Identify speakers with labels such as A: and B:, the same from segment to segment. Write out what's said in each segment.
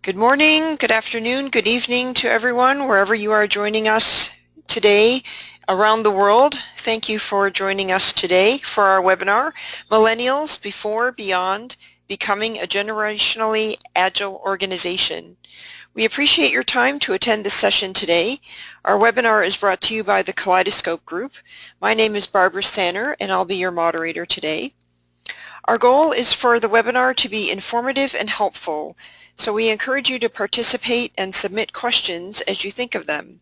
A: Good morning, good afternoon, good evening to everyone, wherever you are joining us today around the world. Thank you for joining us today for our webinar, Millennials Before, Beyond, Becoming a Generationally Agile Organization. We appreciate your time to attend this session today. Our webinar is brought to you by the Kaleidoscope Group. My name is Barbara Sanner, and I'll be your moderator today. Our goal is for the webinar to be informative and helpful, so we encourage you to participate and submit questions as you think of them.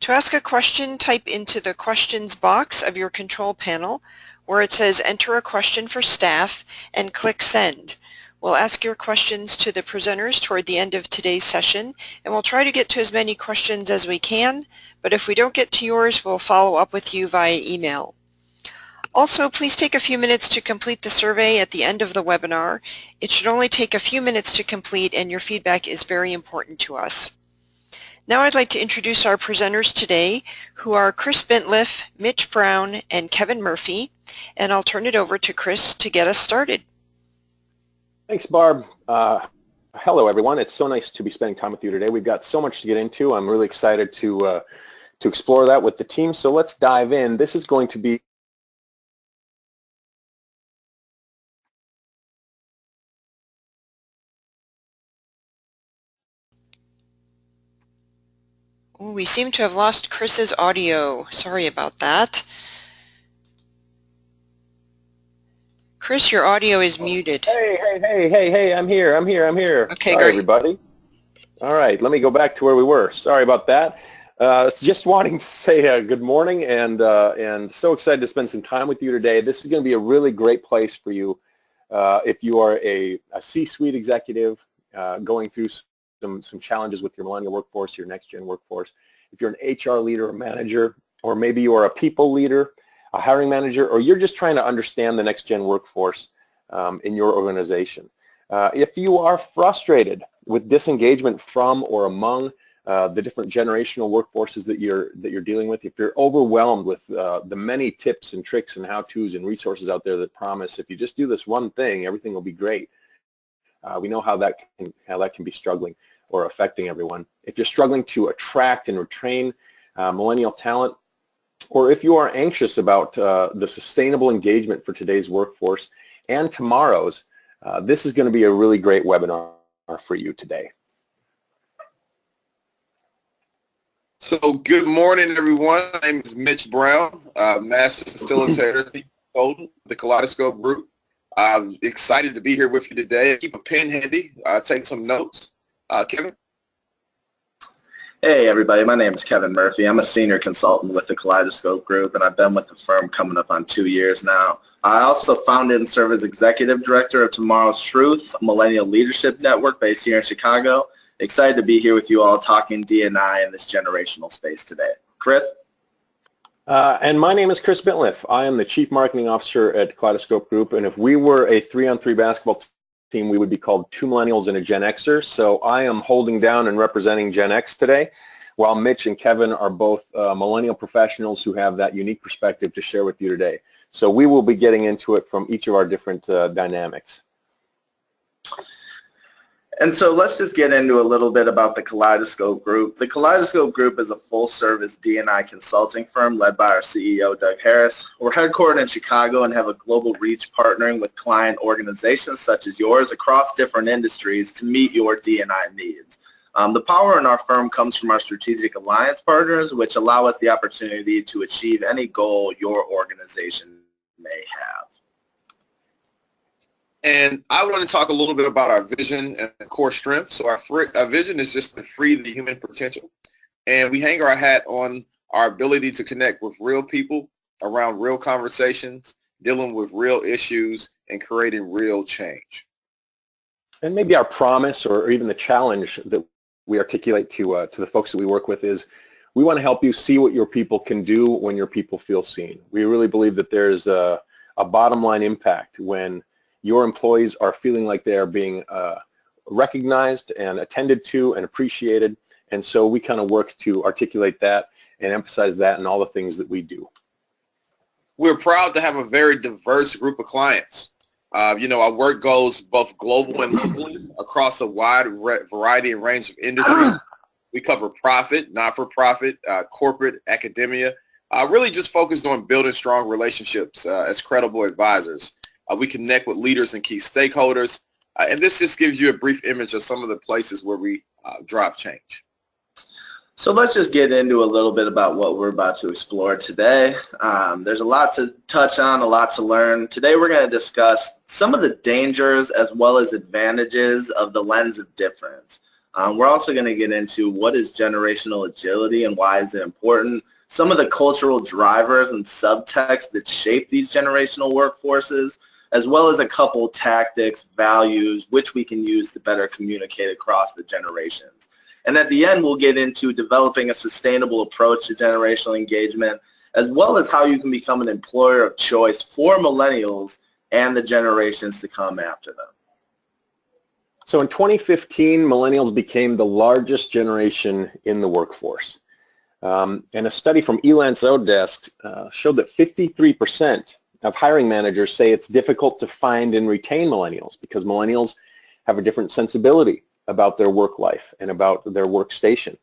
A: To ask a question, type into the questions box of your control panel where it says enter a question for staff and click send. We'll ask your questions to the presenters toward the end of today's session, and we'll try to get to as many questions as we can, but if we don't get to yours, we'll follow up with you via email. Also, please take a few minutes to complete the survey at the end of the webinar. It should only take a few minutes to complete, and your feedback is very important to us. Now I'd like to introduce our presenters today, who are Chris Bentliff, Mitch Brown, and Kevin Murphy, and I'll turn it over to Chris to get us started.
B: Thanks, Barb. Hello, everyone. It's so nice to be spending time with you today. We've got so much to get into. I'm really excited to explore that with the team, so let's dive in. This is going to be
A: Ooh, we seem to have lost Chris's audio. Sorry about that. Chris, your audio is muted.
B: Hey, I'm here.
A: Okay,
B: Sorry,
A: great.
B: everybody. All right, let me go back to where we were. Sorry about that. Just wanting to say good morning and so excited to spend some time with you today. This is going to be a really great place for you if you are a C-suite executive going through some challenges with your millennial workforce, your next-gen workforce. If you're an HR leader or manager, or maybe you are a people leader, a hiring manager, or you're just trying to understand the next-gen workforce in your organization. If you are frustrated with disengagement from or among the different generational workforces that you're dealing with, if you're overwhelmed with the many tips and tricks and how-tos and resources out there that promise if you just do this one thing, everything will be great. We know how that can be struggling or affecting everyone. If you're struggling to attract and retain millennial talent, or if you are anxious about the sustainable engagement for today's workforce and tomorrow's, this is going to be a really great webinar for you today.
C: So good morning, everyone. My name is Mitch Brown, Master Facilitator, Consultant, the Kaleidoscope Group. I'm excited to be here with you today. Keep a pen handy. Take some notes. Kevin?
D: Hey, everybody. My name is Kevin Murphy. I'm a senior consultant with the Kaleidoscope Group, and I've been with the firm coming up on 2 years now. I also founded and serve as Executive Director of Tomorrow's Truth, a millennial leadership network based here in Chicago. Excited to be here with you all talking D&I in this generational space today. Chris?
B: And my name is Chris Bentliff. I am the Chief Marketing Officer at Kaleidoscope Group, and if we were a 3-on-3 basketball team, we would be called 2 millennials and a Gen Xer. So I am holding down and representing Gen X today, while Mitch and Kevin are both millennial professionals who have that unique perspective to share with you today. So we will be getting into it from each of our different dynamics.
D: And so let's just get into a little bit about the Kaleidoscope Group. The Kaleidoscope Group is a full-service D&I consulting firm led by our CEO, Doug Harris. We're headquartered in Chicago and have a global reach partnering with client organizations such as yours across different industries to meet your D&I needs. The power in our firm comes from our strategic alliance partners, which allow us the opportunity to achieve any goal your organization may have.
C: And I want to talk a little bit about our vision and core strengths. So our vision is just to free the human potential. And we hang our hat on our ability to connect with real people around real conversations, dealing with real issues, and creating real change.
B: And maybe our promise or even the challenge that we articulate to the folks that we work with is we want to help you see what your people can do when your people feel seen. We really believe that there's a bottom line impact when your employees are feeling like they are being recognized and attended to and appreciated. And so we kind of work to articulate that and emphasize that in all the things that we do.
C: We're proud to have a very diverse group of clients. Our work goes both global and locally across a wide variety and range of industries. We cover profit, not-for-profit, corporate, academia, really just focused on building strong relationships as credible advisors. We connect with leaders and key stakeholders, and this just gives you a brief image of some of the places where we drive change.
D: So let's just get into a little bit about what we're about to explore today. There's a lot to touch on, a lot to learn. Today we're going to discuss some of the dangers as well as advantages of the lens of difference. We're also going to get into what is generational agility and why is it important, some of the cultural drivers and subtext that shape these generational workforces, as well as a couple tactics, values, which we can use to better communicate across the generations. And at the end, we'll get into developing a sustainable approach to generational engagement, as well as how you can become an employer of choice for millennials and the generations to come after them.
B: So in 2015, millennials became the largest generation in the workforce. And a study from Elance Odesk showed that 53% of hiring managers say it's difficult to find and retain millennials because millennials have a different sensibility about their work life and about their workstation.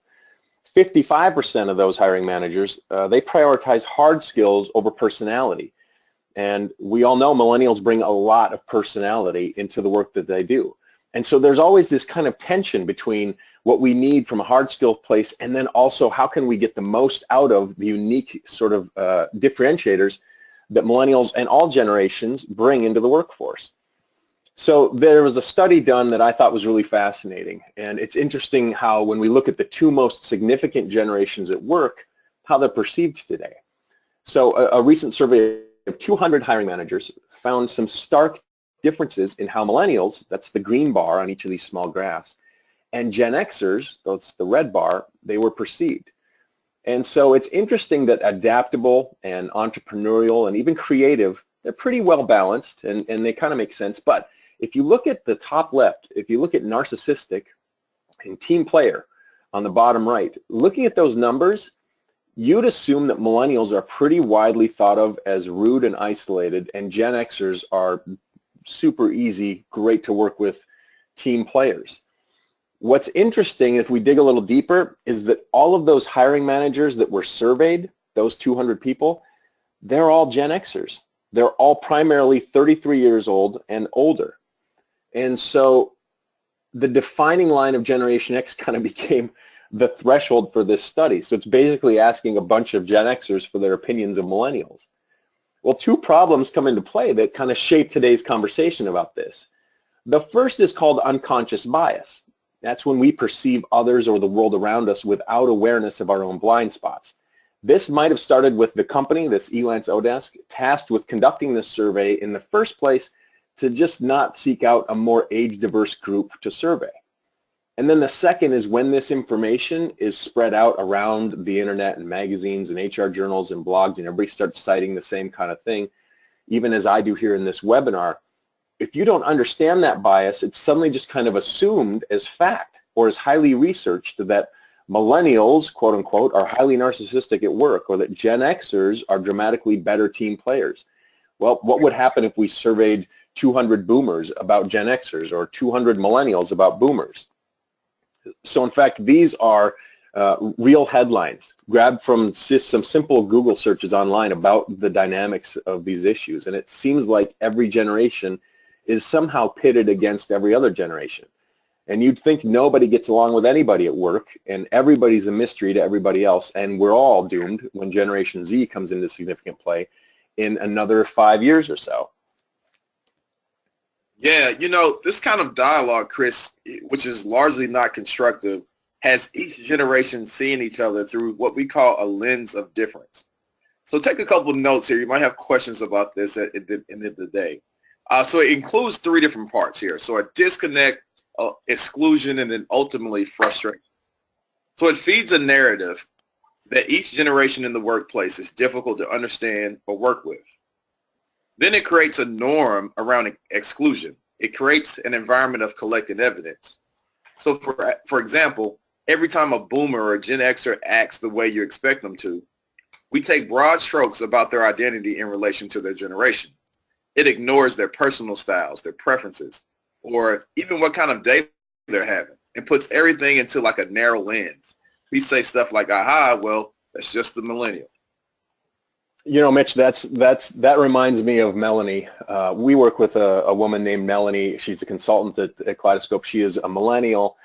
B: 55% of those hiring managers, they prioritize hard skills over personality. And we all know millennials bring a lot of personality into the work that they do. And so there's always this kind of tension between what we need from a hard skill place and then also how can we get the most out of the unique sort of differentiators that millennials and all generations bring into the workforce. So there was a study done that I thought was really fascinating, and it's interesting how when we look at the two most significant generations at work, how they're perceived today. So a recent survey of 200 hiring managers found some stark differences in how millennials, that's the green bar on each of these small graphs, and Gen Xers, that's the red bar, they were perceived. And so it's interesting that adaptable and entrepreneurial and even creative, they're pretty well balanced and they kind of make sense. But if you look at the top left, if you look at narcissistic and team player on the bottom right, looking at those numbers, you'd assume that millennials are pretty widely thought of as rude and isolated, and Gen Xers are super easy, great to work with team players. What's interesting, if we dig a little deeper, is that all of those hiring managers that were surveyed, those 200 people, they're all Gen Xers. They're all primarily 33 years old and older. And so the defining line of Generation X kind of became the threshold for this study. So it's basically asking a bunch of Gen Xers for their opinions of millennials. Well, two problems come into play that kind of shape today's conversation about this. The first is called unconscious bias. That's when we perceive others or the world around us without awareness of our own blind spots. This might have started with the company, this Elance Odesk, tasked with conducting this survey in the first place to just not seek out a more age-diverse group to survey. And then the second is when this information is spread out around the internet and magazines and HR journals and blogs and everybody starts citing the same kind of thing, even as I do here in this webinar, if you don't understand that bias, it's suddenly just kind of assumed as fact or as highly researched that millennials, quote unquote, are highly narcissistic at work or that Gen Xers are dramatically better team players. Well, what would happen if we surveyed 200 boomers about Gen Xers or 200 millennials about boomers? So in fact, these are real headlines grabbed from some simple Google searches online about the dynamics of these issues. And it seems like every generation is somehow pitted against every other generation. And you'd think nobody gets along with anybody at work and everybody's a mystery to everybody else and we're all doomed when Generation Z comes into significant play in another 5 years or so.
C: Yeah, this kind of dialogue, Chris, which is largely not constructive, has each generation seeing each other through what we call a lens of difference. So take a couple of notes here. You might have questions about this at the end of the day. So it includes three different parts here. So a disconnect, exclusion, and then ultimately frustration. So it feeds a narrative that each generation in the workplace is difficult to understand or work with. Then it creates a norm around exclusion. It creates an environment of collected evidence. So for example, every time a boomer or a Gen Xer acts the way you expect them to, we take broad strokes about their identity in relation to their generation. It ignores their personal styles, their preferences, or even what kind of day they're having, and puts everything into like a narrow lens. We say stuff like, aha, well, that's just the millennial.
B: You know, Mitch, that reminds me of Melanie. We work with a woman named Melanie. She's a consultant at Kaleidoscope. She is a millennial,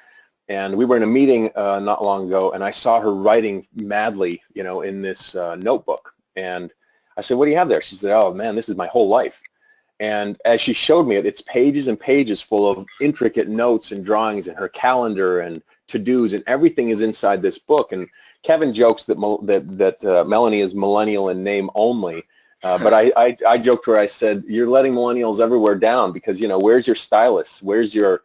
B: and we were in a meeting not long ago, and I saw her writing madly, you know, in this notebook. And I said, "What do you have there?" She said, "Oh man, this is my whole life." And as she showed me it, it's pages and pages full of intricate notes and drawings, and her calendar and to-dos, and everything is inside this book. And Kevin jokes that Melanie is millennial in name only, but I joked to her. I said, "You're letting millennials everywhere down because, you know, where's your stylus? Where's your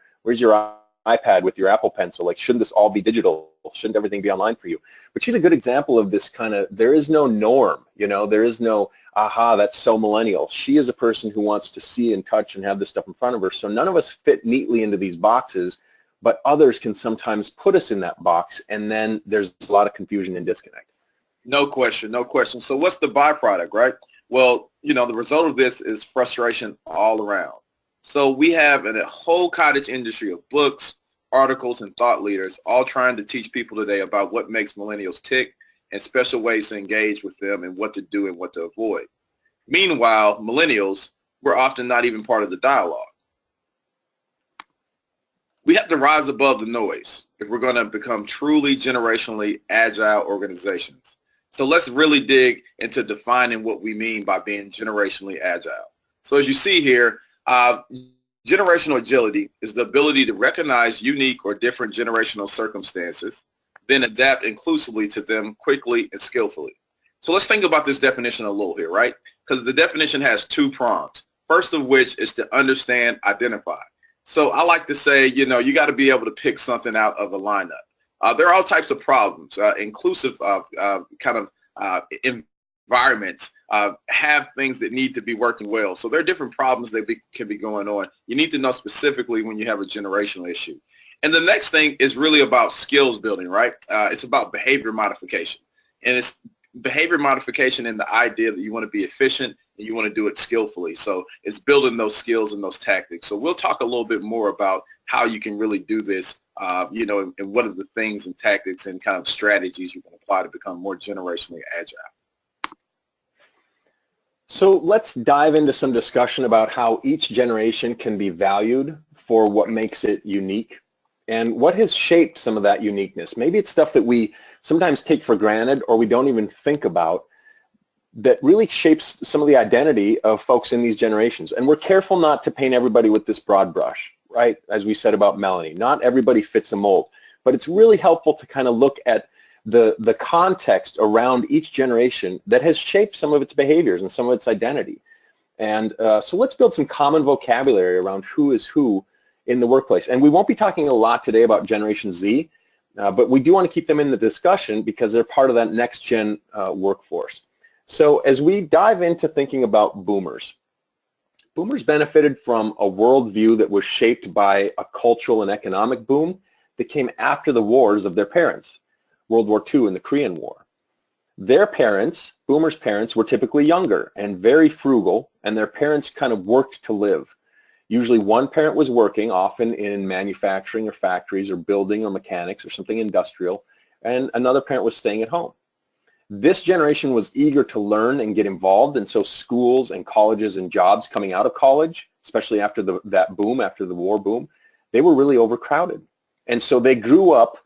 B: iPad with your Apple Pencil? Like, shouldn't this all be digital? Shouldn't everything be online for you?" But she's a good example of this kind of, there is no norm, you know, there is no, aha, that's so millennial. She is a person who wants to see and touch and have this stuff in front of her. So none of us fit neatly into these boxes, but others can sometimes put us in that box, and then there's a lot of confusion and disconnect.
C: No question, no question. So what's the byproduct, right? Well, you know, the result of this is frustration all around. So we have a whole cottage industry of books, articles, and thought leaders all trying to teach people today about what makes millennials tick and special ways to engage with them and what to do and what to avoid. Meanwhile, millennials, we're often not even part of the dialogue. We have to rise above the noise if we're going to become truly generationally agile organizations. So let's really dig into defining what we mean by being generationally agile. So as you see here, generational agility is the ability to recognize unique or different generational circumstances, then adapt inclusively to them quickly and skillfully. So let's think about this definition a little here, right? Because the definition has two prongs. First of which is to understand, identify. So I like to say, you know, you got to be able to pick something out of a lineup. There are all types of problems, inclusive of environments have things that need to be working well. So there are different problems that can be going on. You need to know specifically when you have a generational issue. And the next thing is really about skills building, right? It's about behavior modification. And it's behavior modification and the idea that you want to be efficient and you want to do it skillfully. So it's building those skills and those tactics. So we'll talk a little bit more about how you can really do this, you know, and what are the things and tactics and kind of strategies you can apply to become more generationally agile.
B: So let's dive into some discussion about how each generation can be valued for what makes it unique and what has shaped some of that uniqueness. Maybe it's stuff that we sometimes take for granted or we don't even think about that really shapes some of the identity of folks in these generations. And we're careful not to paint everybody with this broad brush, right? As we said about Melanie, not everybody fits a mold, but it's really helpful to kind of look at the context around each generation that has shaped some of its behaviors and some of its identity. And so let's build some common vocabulary around who is who in the workplace. And we won't be talking a lot today about Generation Z, but we do want to keep them in the discussion because they're part of that next gen workforce. So as we dive into thinking about boomers, boomers benefited from a worldview that was shaped by a cultural and economic boom that came after the wars of their parents, World War II and the Korean War. Their parents, boomers' parents, were typically younger and very frugal, and their parents kind of worked to live. Usually one parent was working, often in manufacturing or factories or building or mechanics or something industrial, and another parent was staying at home. This generation was eager to learn and get involved, and so schools and colleges and jobs coming out of college, especially after that boom, after the war boom, they were really overcrowded. And so they grew up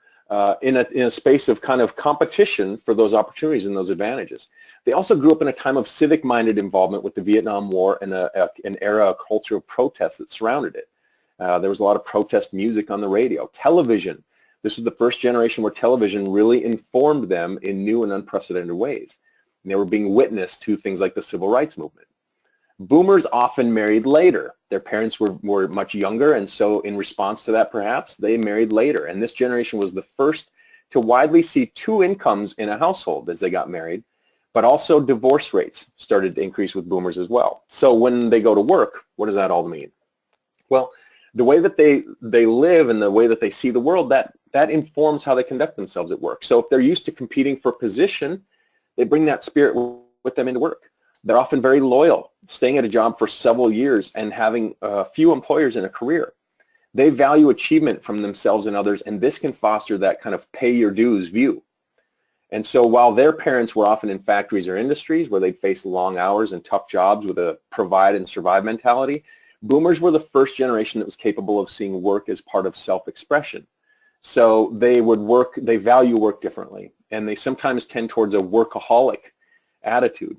B: in a space of kind of competition for those opportunities and those advantages. They also grew up in a time of civic-minded involvement with the Vietnam War and an era, a culture of protest that surrounded it. There was a lot of protest music on the radio. Television. This was the first generation where television really informed them in new and unprecedented ways. And they were being witness to things like the civil rights movement. Boomers often married later. Their parents were much younger, and so in response to that, perhaps, they married later. And this generation was the first to widely see two incomes in a household as they got married, but also divorce rates started to increase with boomers as well. So when they go to work, what does that all mean? Well, the way that they live and the way that they see the world, that informs how they conduct themselves at work. So if they're used to competing for position, they bring that spirit with them into work. They're often very loyal, staying at a job for several years and having few employers in a career. They value achievement from themselves and others, and this can foster that kind of pay your dues view. And so while their parents were often in factories or industries where they'd face long hours and tough jobs with a provide and survive mentality, boomers were the first generation that was capable of seeing work as part of self-expression. So they value work differently, and they sometimes tend towards a workaholic attitude.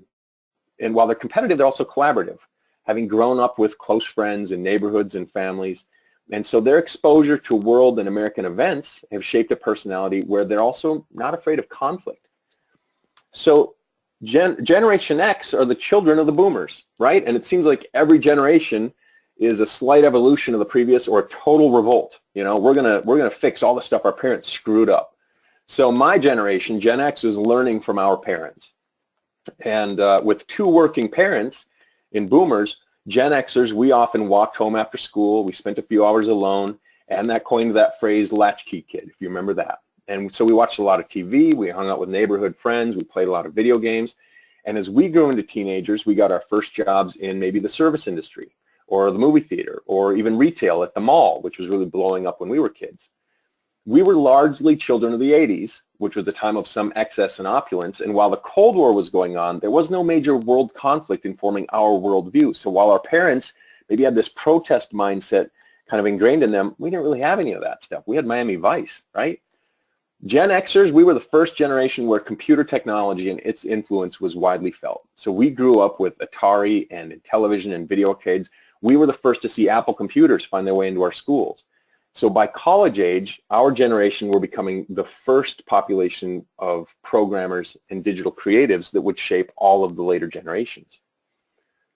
B: And while they're competitive, they're also collaborative, having grown up with close friends in neighborhoods and families. And so their exposure to world and American events have shaped a personality where they're also not afraid of conflict. So Generation X are the children of the boomers, right? And it seems like every generation is a slight evolution of the previous or a total revolt. You know, we're gonna fix all the stuff our parents screwed up. So my generation, Gen X, is learning from our parents. And with two working parents in boomers, Gen Xers, we often walked home after school. We spent a few hours alone, and that coined that phrase, latchkey kid, if you remember that. And so we watched a lot of TV. We hung out with neighborhood friends. We played a lot of video games. And as we grew into teenagers, we got our first jobs in maybe the service industry or the movie theater or even retail at the mall, which was really blowing up when we were kids. We were largely children of the 80s, which was a time of some excess and opulence, and while the Cold War was going on, there was no major world conflict informing our worldview. So while our parents maybe had this protest mindset kind of ingrained in them, we didn't really have any of that stuff. We had Miami Vice, right? Gen Xers, we were the first generation where computer technology and its influence was widely felt. So we grew up with Atari and television and video arcades. We were the first to see Apple computers find their way into our schools. So by college age, our generation were becoming the first population of programmers and digital creatives that would shape all of the later generations.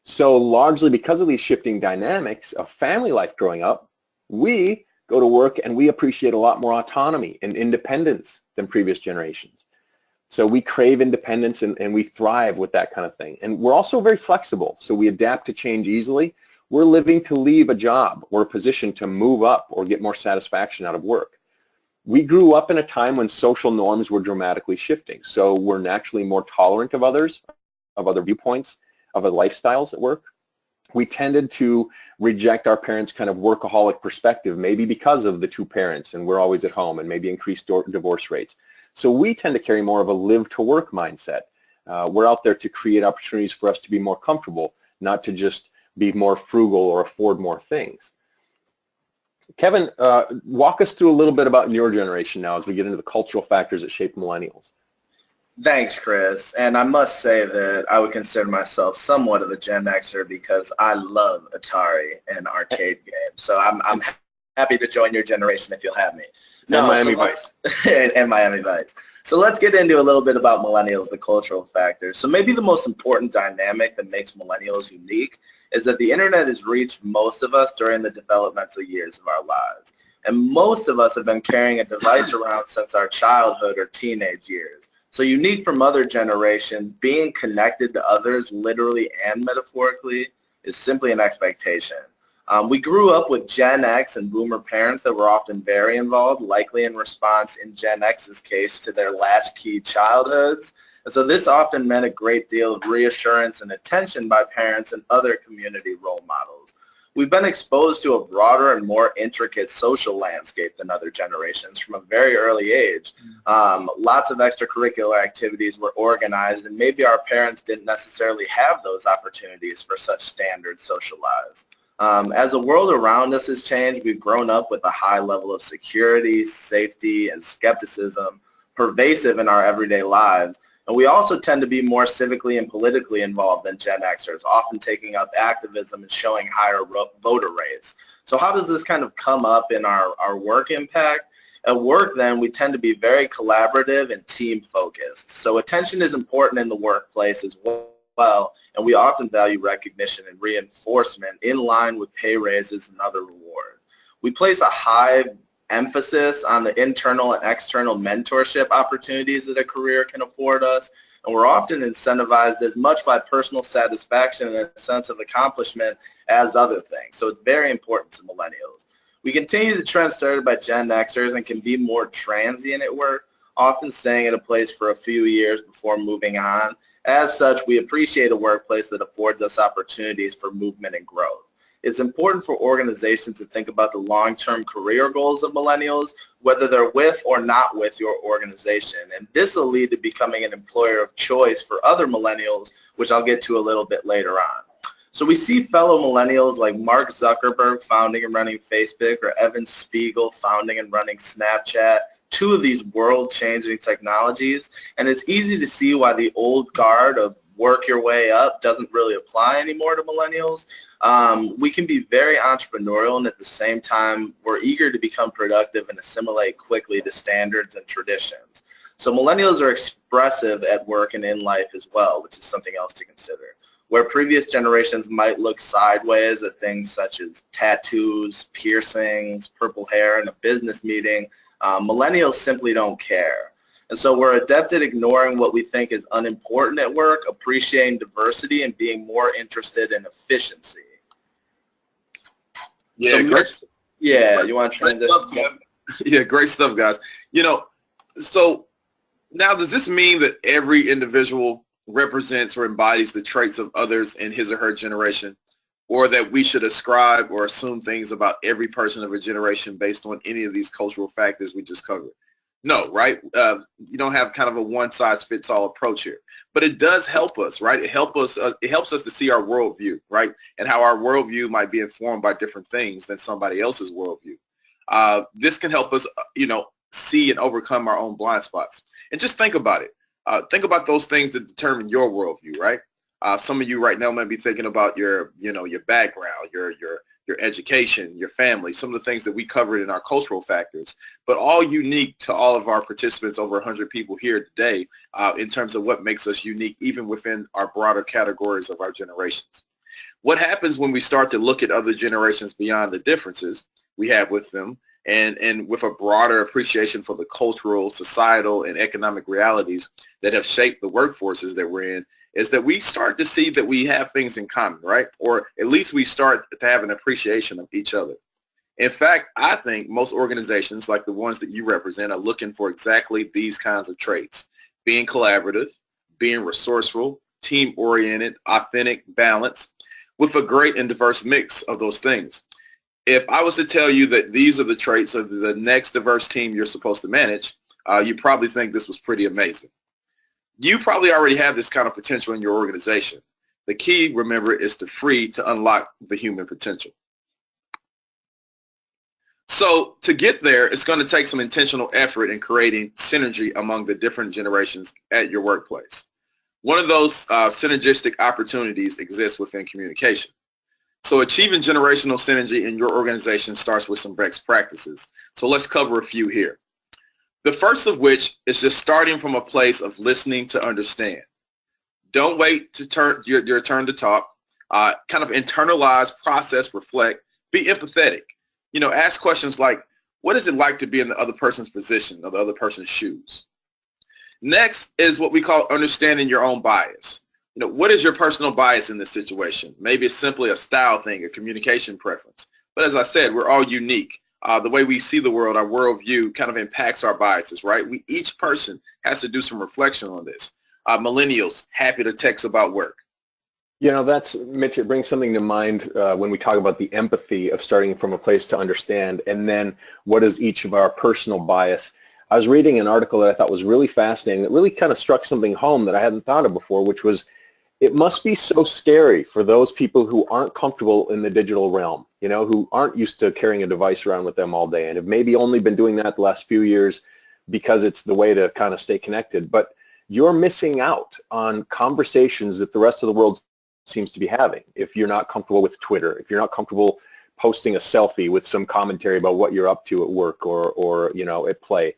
B: So largely because of these shifting dynamics of family life growing up, we go to work and we appreciate a lot more autonomy and independence than previous generations. So we crave independence and we thrive with that kind of thing. And we're also very flexible, so we adapt to change easily. We're living to leave a job or a position to move up or get more satisfaction out of work. We grew up in a time when social norms were dramatically shifting, so we're naturally more tolerant of others, of other viewpoints, of other lifestyles at work. We tended to reject our parents' kind of workaholic perspective, maybe because of the two parents and we're always at home and maybe increased divorce rates. So we tend to carry more of a live-to-work mindset. We're out there to create opportunities for us to be more comfortable, not to just be more frugal or afford more things. Kevin, walk us through a little bit about your generation now as we get into the cultural factors that shape millennials.
D: Thanks, Chris. And I must say that I would consider myself somewhat of a Gen Xer because I love Atari and arcade games. So I'm happy to join your generation if you'll have me.
B: And Miami Vice.
D: And Miami Vice. So let's get into a little bit about millennials, the cultural factors. So maybe the most important dynamic that makes millennials unique is that the internet has reached most of us during the developmental years of our lives. And most of us have been carrying a device around since our childhood or teenage years. So unique from other generations, being connected to others literally and metaphorically is simply an expectation. We grew up with Gen X and Boomer parents that were often very involved, likely in response, in Gen X's case, to their latchkey childhoods. And so this often meant a great deal of reassurance and attention by parents and other community role models. We've been exposed to a broader and more intricate social landscape than other generations from a very early age. Lots of extracurricular activities were organized, and maybe our parents didn't necessarily have those opportunities for such standard social lives. As the world around us has changed, we've grown up with a high level of security, safety, and skepticism pervasive in our everyday lives. And we also tend to be more civically and politically involved than Gen Xers, often taking up activism and showing higher voter rates. So how does this kind of come up in our work impact? At work, then, we tend to be very collaborative and team-focused. So attention is important in the workplace as well, and we often value recognition and reinforcement in line with pay raises and other rewards. We place a high emphasis on the internal and external mentorship opportunities that a career can afford us, and we're often incentivized as much by personal satisfaction and a sense of accomplishment as other things. So it's very important to millennials. We continue the trend started by Gen Xers and can be more transient at work, often staying at a place for a few years before moving on. As such, we appreciate a workplace that affords us opportunities for movement and growth. It's important for organizations to think about the long-term career goals of millennials, whether they're with or not with your organization. And this will lead to becoming an employer of choice for other millennials, which I'll get to a little bit later on. So we see fellow millennials like Mark Zuckerberg founding and running Facebook, or Evan Spiegel founding and running Snapchat, two of these world-changing technologies. And it's easy to see why the old guard of work your way up doesn't really apply anymore to millennials. We can be very entrepreneurial, and at the same time, we're eager to become productive and assimilate quickly to standards and traditions. So millennials are expressive at work and in life as well, which is something else to consider. Where previous generations might look sideways at things such as tattoos, piercings, purple hair in a business meeting, millennials simply don't care. And so we're adept at ignoring what we think is unimportant at work, appreciating diversity, and being more interested in efficiency.
C: Yeah,
D: so
C: great.
D: Yeah, you want to transition?
C: Yeah, great stuff, guys. So now does this mean that every individual represents or embodies the traits of others in his or her generation, or that we should ascribe or assume things about every person of a generation based on any of these cultural factors we just covered? No, right? You don't have kind of a one-size-fits-all approach here, but it does help us, right? It helps us to see our worldview, right, and how our worldview might be informed by different things than somebody else's worldview. This can help us, see and overcome our own blind spots. And just think about it. Think about those things that determine your worldview, right? Some of you right now might be thinking about your background, your education, your family, some of the things that we covered in our cultural factors, but all unique to all of our participants, over 100 people here today, in terms of what makes us unique, even within our broader categories of our generations. What happens when we start to look at other generations beyond the differences we have with them, and with a broader appreciation for the cultural, societal, and economic realities that have shaped the workforces that we're in, is that we start to see that we have things in common, right? Or at least we start to have an appreciation of each other. In fact, I think most organizations, like the ones that you represent, are looking for exactly these kinds of traits: being collaborative, being resourceful, team-oriented, authentic, balanced, with a great and diverse mix of those things. If I was to tell you that these are the traits of the next diverse team you're supposed to manage, you probably think this was pretty amazing. You probably already have this kind of potential in your organization. The key, remember, is to unlock the human potential. So to get there, it's going to take some intentional effort in creating synergy among the different generations at your workplace. One of those synergistic opportunities exists within communication. So achieving generational synergy in your organization starts with some best practices. So let's cover a few here. The first of which is just starting from a place of listening to understand. Don't wait to your turn to talk. Kind of internalize, process, reflect, be empathetic. Ask questions like, what is it like to be in the other person's position or the other person's shoes? Next is what we call understanding your own bias. What is your personal bias in this situation? Maybe it's simply a style thing, a communication preference. But as I said, we're all unique. The way we see the world, our worldview, kind of impacts our biases, right? Each person has to do some reflection on this. Millennials, happy to text about work.
B: Mitch, it brings something to mind when we talk about the empathy of starting from a place to understand, and then what is each of our personal bias. I was reading an article that I thought was really fascinating, that really kind of struck something home that I hadn't thought of before, which was, it must be so scary for those people who aren't comfortable in the digital realm, who aren't used to carrying a device around with them all day and have maybe only been doing that the last few years because it's the way to kind of stay connected. But you're missing out on conversations that the rest of the world seems to be having. If you're not comfortable with Twitter, if you're not comfortable posting a selfie with some commentary about what you're up to at work or at play.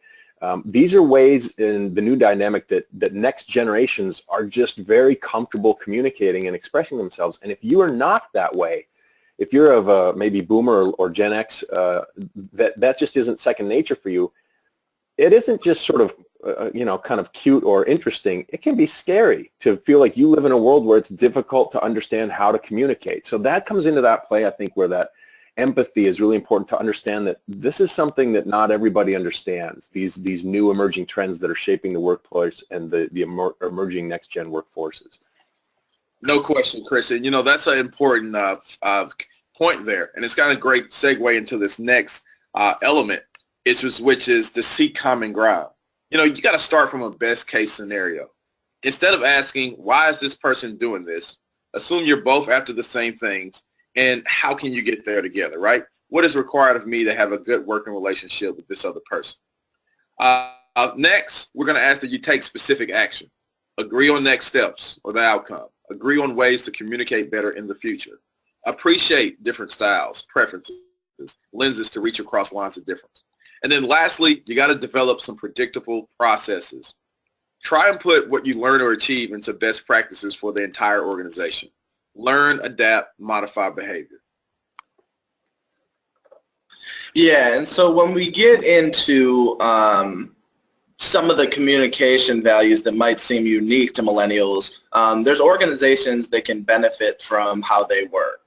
B: These are ways in the new dynamic that next generations are just very comfortable communicating and expressing themselves. And if you are not that way, if you're of a maybe boomer or Gen X, that just isn't second nature for you. It isn't just sort of kind of cute or interesting. It can be scary to feel like you live in a world where it's difficult to understand how to communicate. So that comes into that play, I think, where that empathy is really important to understand that this is something that not everybody understands, these new emerging trends that are shaping the workplace and the emerging next-gen workforces.
C: No question, Chris. And, that's an important point there. And it's got a great segue into this next element, which is to seek common ground. You got to start from a best case scenario. Instead of asking, why is this person doing this? Assume you're both after the same things, and how can you get there together, right? What is required of me to have a good working relationship with this other person? Next, we're going to ask that you take specific action. Agree on next steps or the outcome. Agree on ways to communicate better in the future. Appreciate different styles, preferences, lenses to reach across lines of difference. And then lastly, you got to develop some predictable processes. Try and put what you learn or achieve into best practices for the entire organization. Learn, adapt, modify behavior.
D: Yeah, and so when we get into some of the communication values that might seem unique to millennials, there's organizations that can benefit from how they work.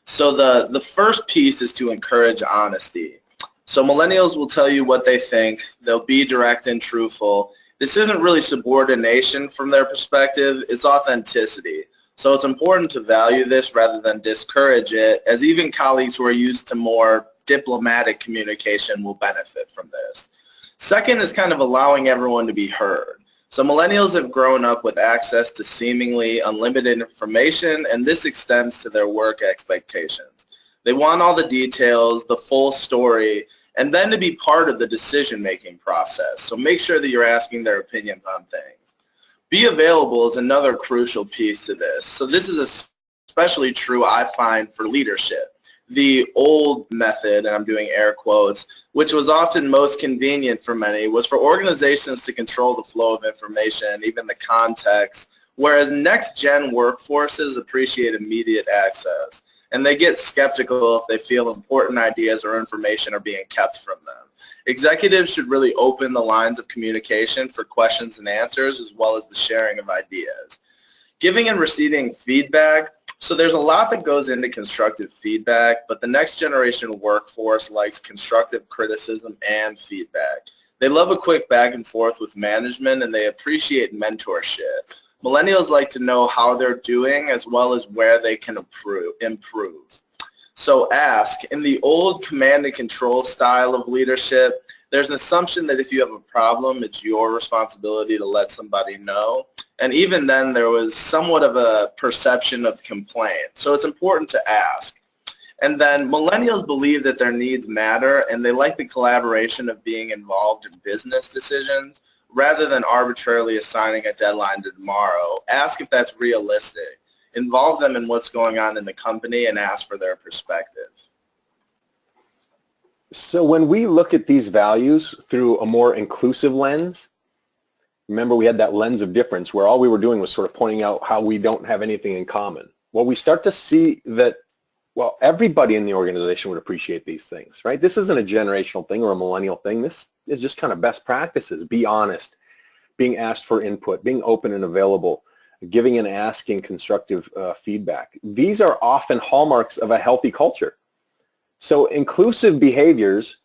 D: So the first piece is to encourage honesty. So millennials will tell you what they think. They'll be direct and truthful. This isn't really subordination from their perspective. It's authenticity. So it's important to value this rather than discourage it, as even colleagues who are used to more diplomatic communication will benefit from this. Second is kind of allowing everyone to be heard. So millennials have grown up with access to seemingly unlimited information, and this extends to their work expectations. They want all the details, the full story, and then to be part of the decision-making process. So make sure that you're asking their opinions on things. Be available is another crucial piece to this. So this is especially true, I find, for leadership. The old method, and I'm doing air quotes, which was often most convenient for many, was for organizations to control the flow of information and even the context, whereas next-gen workforces appreciate immediate access, and they get skeptical if they feel important ideas or information are being kept from them. Executives should really open the lines of communication for questions and answers, as well as the sharing of ideas. Giving and receiving feedback. So there's a lot that goes into constructive feedback, but the next generation workforce likes constructive criticism and feedback. They love a quick back and forth with management, and they appreciate mentorship. Millennials like to know how they're doing as well as where they can improve. So ask. In the old command and control style of leadership, there's an assumption that if you have a problem, it's your responsibility to let somebody know. And even then, there was somewhat of a perception of complaint. So it's important to ask. And then millennials believe that their needs matter, and they like the collaboration of being involved in business decisions rather than arbitrarily assigning a deadline to tomorrow. Ask if that's realistic. Involve them in what's going on in the company and ask for their perspective.
B: So when we look at these values through a more inclusive lens, remember we had that lens of difference where all we were doing was sort of pointing out how we don't have anything in common. Well, we start to see that, well, everybody in the organization would appreciate these things, right? This isn't a generational thing or a millennial thing. This is just kind of best practices. Be honest, being asked for input, being open and available, giving and asking constructive feedback. These are often hallmarks of a healthy culture. So inclusive behaviors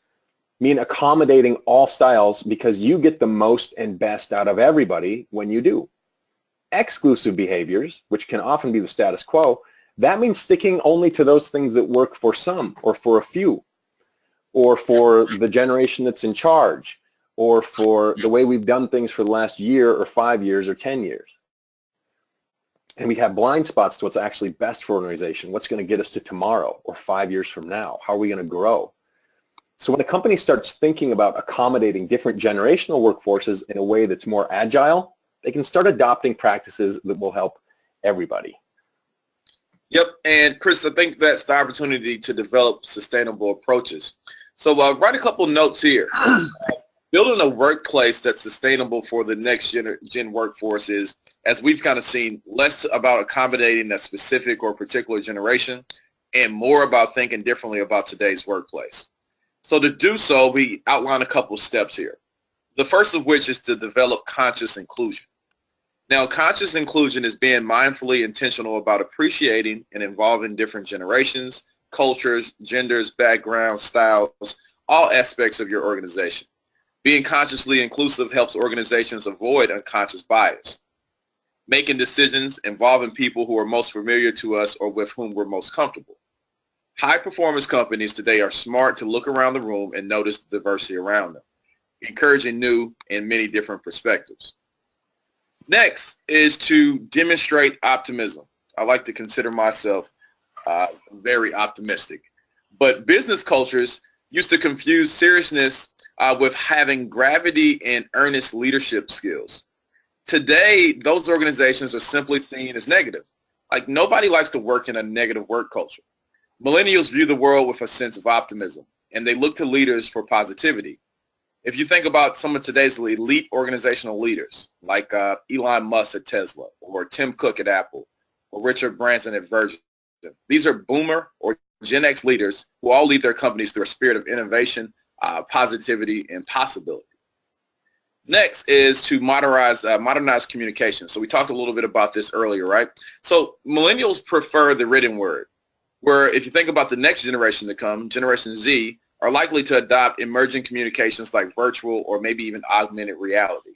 B: mean accommodating all styles because you get the most and best out of everybody when you do. Exclusive behaviors, which can often be the status quo, that means sticking only to those things that work for some or for a few, or for the generation that's in charge, or for the way we've done things for the last year or 5 years or 10 years. And we have blind spots to what's actually best for an organization, what's going to get us to tomorrow or 5 years from now, how are we going to grow? So when a company starts thinking about accommodating different generational workforces in a way that's more agile, they can start adopting practices that will help everybody.
C: Yep, and Chris, I think that's the opportunity to develop sustainable approaches. So write a couple notes here. Building a workplace that's sustainable for the next gen workforce is, as we've kind of seen, less about accommodating that specific or particular generation and more about thinking differently about today's workplace. So to do so, we outline a couple steps here. The first of which is to develop conscious inclusion. Now, conscious inclusion is being mindfully intentional about appreciating and involving different generations, cultures, genders, backgrounds, styles, all aspects of your organization. Being consciously inclusive helps organizations avoid unconscious bias, making decisions involving people who are most familiar to us or with whom we're most comfortable. High-performance companies today are smart to look around the room and notice the diversity around them, encouraging new and many different perspectives. Next is to demonstrate optimism. I like to consider myself very optimistic. But business cultures used to confuse seriousness with having gravity and earnest leadership skills. Today, those organizations are simply seen as negative. Like, nobody likes to work in a negative work culture. Millennials view the world with a sense of optimism, and they look to leaders for positivity. If you think about some of today's elite organizational leaders, like Elon Musk at Tesla, or Tim Cook at Apple, or Richard Branson at Virgin, these are boomer or Gen X leaders who all lead their companies through a spirit of innovation, positivity, and possibility. Next is to modernize communication. So we talked a little bit about this earlier, right? So millennials prefer the written word, where if you think about the next generation to come, Generation Z, are likely to adopt emerging communications like virtual or maybe even augmented reality.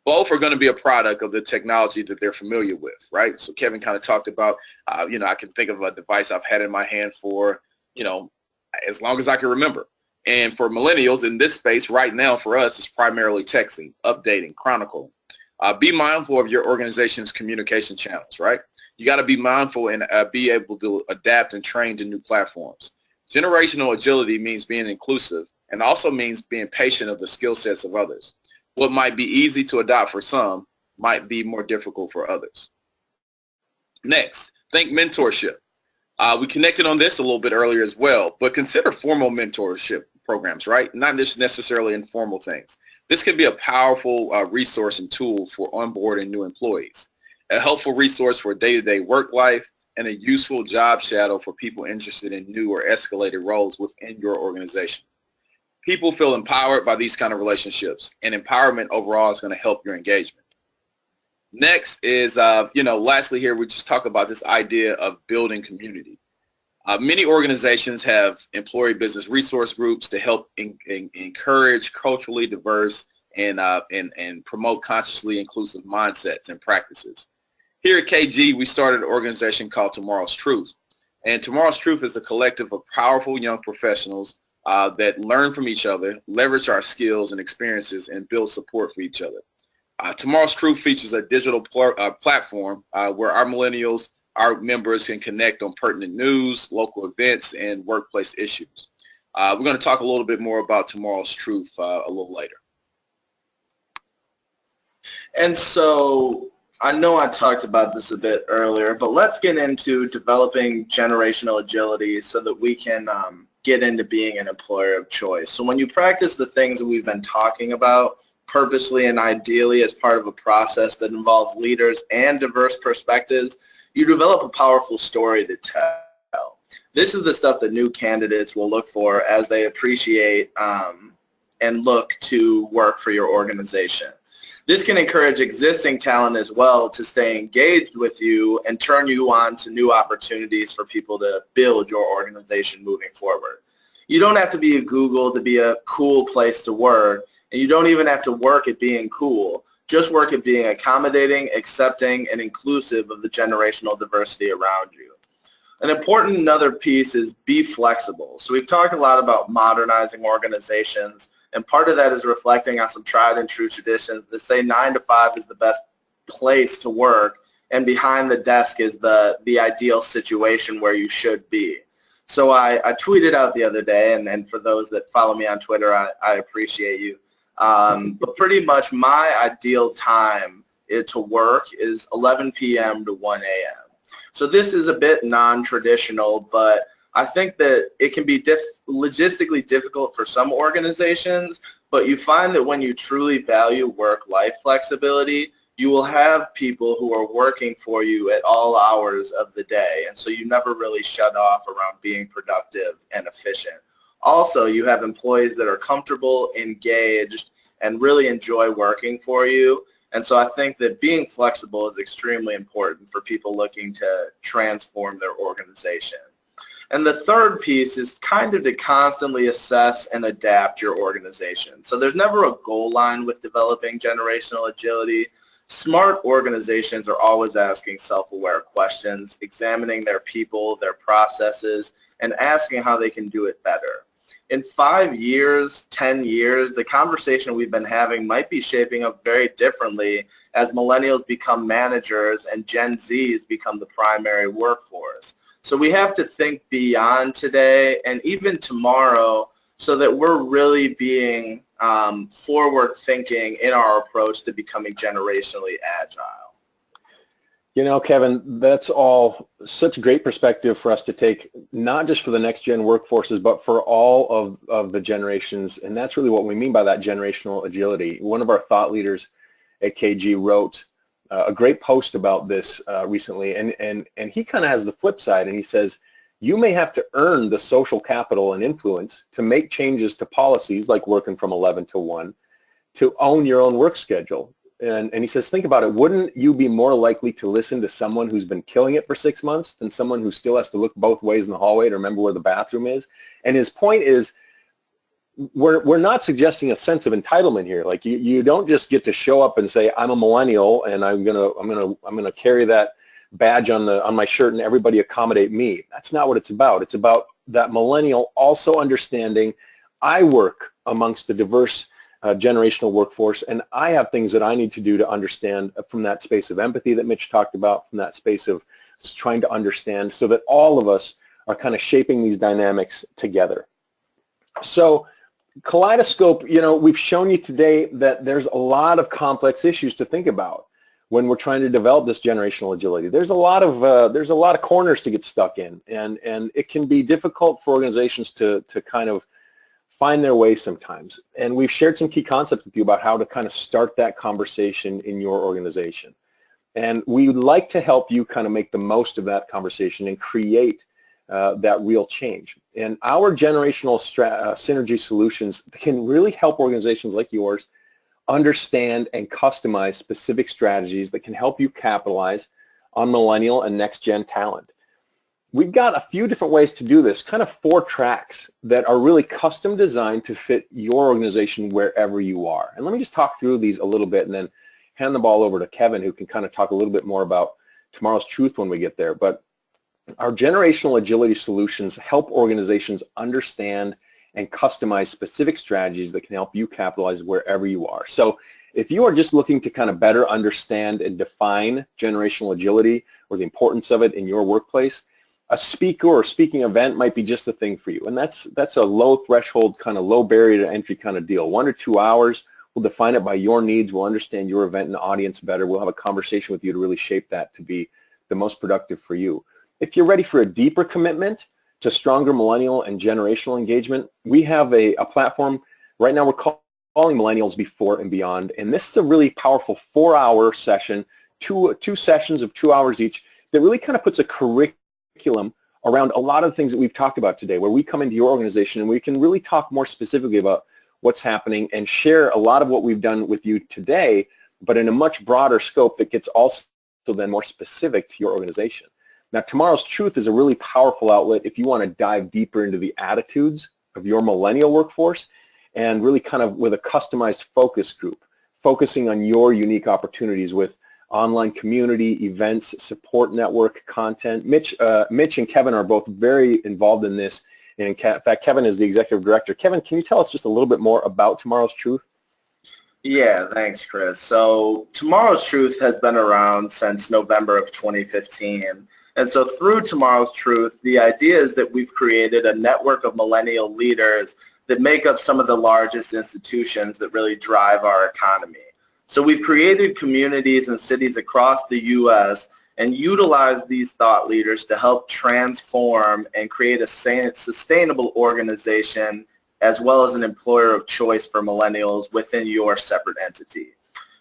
C: Both are going to be a product of the technology that they're familiar with, right? So Kevin kind of talked about, I can think of a device I've had in my hand for, as long as I can remember. And for millennials in this space right now for us, it's primarily texting, updating, chronicling. Be mindful of your organization's communication channels, right? You got to be mindful and be able to adapt and train to new platforms. Generational agility means being inclusive and also means being patient of the skill sets of others. What might be easy to adopt for some might be more difficult for others. Next, think mentorship. We connected on this a little bit earlier as well, but consider formal mentorship programs, right? Not just necessarily informal things. This can be a powerful resource and tool for onboarding new employees, a helpful resource for day-to-day work life, and a useful job shadow for people interested in new or escalated roles within your organization. People feel empowered by these kind of relationships, and empowerment overall is going to help your engagement. Next is, lastly here, we just talk about this idea of building community. Many organizations have employee business resource groups to help encourage culturally diverse and promote consciously inclusive mindsets and practices. Here at KG, we started an organization called Tomorrow's Truth. And Tomorrow's Truth is a collective of powerful young professionals that learn from each other, leverage our skills and experiences, and build support for each other. Tomorrow's Truth features a digital platform where our millennials, our members can connect on pertinent news, local events, and workplace issues. We're going to talk a little bit more about Tomorrow's Truth a little later.
D: And so I know I talked about this a bit earlier, but let's get into developing generational agility so that we can get into being an employer of choice. So when you practice the things that we've been talking about purposely and ideally as part of a process that involves leaders and diverse perspectives, you develop a powerful story to tell. This is the stuff that new candidates will look for as they appreciate and look to work for your organization. This can encourage existing talent as well to stay engaged with you and turn you on to new opportunities for people to build your organization moving forward. You don't have to be a Google to be a cool place to work, and you don't even have to work at being cool. Just work at being accommodating, accepting, and inclusive of the generational diversity around you. An important another piece is be flexible. So we've talked a lot about modernizing organizations, and part of that is reflecting on some tried and true traditions that say 9 to 5 is the best place to work, and behind the desk is the ideal situation where you should be. So I tweeted out the other day, and for those that follow me on Twitter, I appreciate you. But pretty much my ideal time to work is 11 p.m. to 1 a.m. So this is a bit non-traditional, but I think that it can be logistically difficult for some organizations, but you find that when you truly value work-life flexibility, you will have people who are working for you at all hours of the day, and so you never really shut off around being productive and efficient. Also, you have employees that are comfortable, engaged, and really enjoy working for you, and so I think that being flexible is extremely important for people looking to transform their organization. And the third piece is kind of to constantly assess and adapt your organization. So there's never a goal line with developing generational agility. Smart organizations are always asking self-aware questions, examining their people, their processes, and asking how they can do it better. In 5 years, 10 years, the conversation we've been having might be shaping up very differently as millennials become managers and Gen Zs become the primary workforce. So we have to think beyond today and even tomorrow so that we're really being forward thinking in our approach to becoming generationally agile.
B: You know, Kevin, that's all such great perspective for us to take, not just for the next gen workforces, but for all of the generations. And that's really what we mean by that generational agility. One of our thought leaders at KG wrote a great post about this recently, and he kind of has the flip side, and he says, you may have to earn the social capital and influence to make changes to policies like working from 11 to 1 to own your own work schedule. And he says, think about it, wouldn't you be more likely to listen to someone who's been killing it for 6 months than someone who still has to look both ways in the hallway to remember where the bathroom is? And his point is, we're not suggesting a sense of entitlement here. Like you don't just get to show up and say, I'm a millennial and I'm gonna carry that badge on my shirt and everybody accommodate me. That's not what it's about. It's about that millennial also understanding I work amongst a diverse generational workforce, and I have things that I need to do to understand from that space of empathy that Mitch talked about, from that space of trying to understand, so that all of us are kind of shaping these dynamics together. So Kaleidoscope, you know, we've shown you today that there's a lot of complex issues to think about when we're trying to develop this generational agility. There's a lot of corners to get stuck in, and it can be difficult for organizations to kind of find their way sometimes. And we've shared some key concepts with you about how to kind of start that conversation in your organization. And we would like to help you kind of make the most of that conversation and create that real change. And our generational synergy solutions can really help organizations like yours understand and customize specific strategies that can help you capitalize on millennial and next gen talent. We've got a few different ways to do this, kind of 4 tracks that are really custom designed to fit your organization wherever you are. And let me just talk through these a little bit and then hand the ball over to Kevin, who can kind of talk a little bit more about tomorrow's truth when we get there. But our generational agility solutions help organizations understand and customize specific strategies that can help you capitalize wherever you are. So if you are just looking to kind of better understand and define generational agility or the importance of it in your workplace, a speaker or speaking event might be just the thing for you. And that's a low threshold, kind of low barrier to entry kind of deal. 1 or 2 hours, we'll define it by your needs, we'll understand your event and audience better, we'll have a conversation with you to really shape that to be the most productive for you. If you're ready for a deeper commitment to stronger millennial and generational engagement, we have a platform. Right now we're calling Millennials Before and Beyond, and this is a really powerful 4-hour session, two sessions of 2 hours each, that really kind of puts a curriculum around a lot of the things that we've talked about today, where we come into your organization and we can really talk more specifically about what's happening and share a lot of what we've done with you today, but in a much broader scope that gets also then more specific to your organization. Now, tomorrow's truth is a really powerful outlet if you want to dive deeper into the attitudes of your millennial workforce and really kind of with a customized focus group, focusing on your unique opportunities with online community, events, support network, content. Mitch and Kevin are both very involved in this. And in fact, Kevin is the executive director. Kevin, can you tell us just a little bit more about tomorrow's truth?
D: Yeah, thanks, Chris. So Tomorrow's Truth has been around since November of 2015. And so through Tomorrow's Truth, the idea is that we've created a network of millennial leaders that make up some of the largest institutions that really drive our economy. So we've created communities and cities across the U.S. and utilize these thought leaders to help transform and create a sustainable organization as well as an employer of choice for millennials within your separate entity.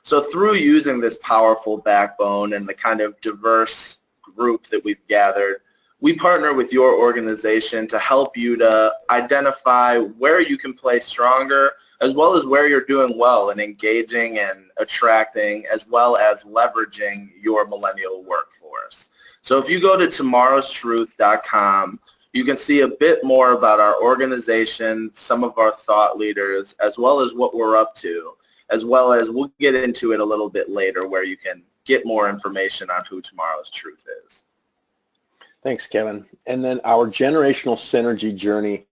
D: So through using this powerful backbone and the kind of diverse group that we've gathered, we partner with your organization to help you to identify where you can play stronger as well as where you're doing well in engaging and attracting as well as leveraging your millennial workforce. So if you go to tomorrowstruth.com, You can see a bit more about our organization, some of our thought leaders, as well as what we're up to, as well as we'll get into it a little bit later where you can get more information on who tomorrow's truth is.
B: Thanks, Kevin. And then our generational synergy journey.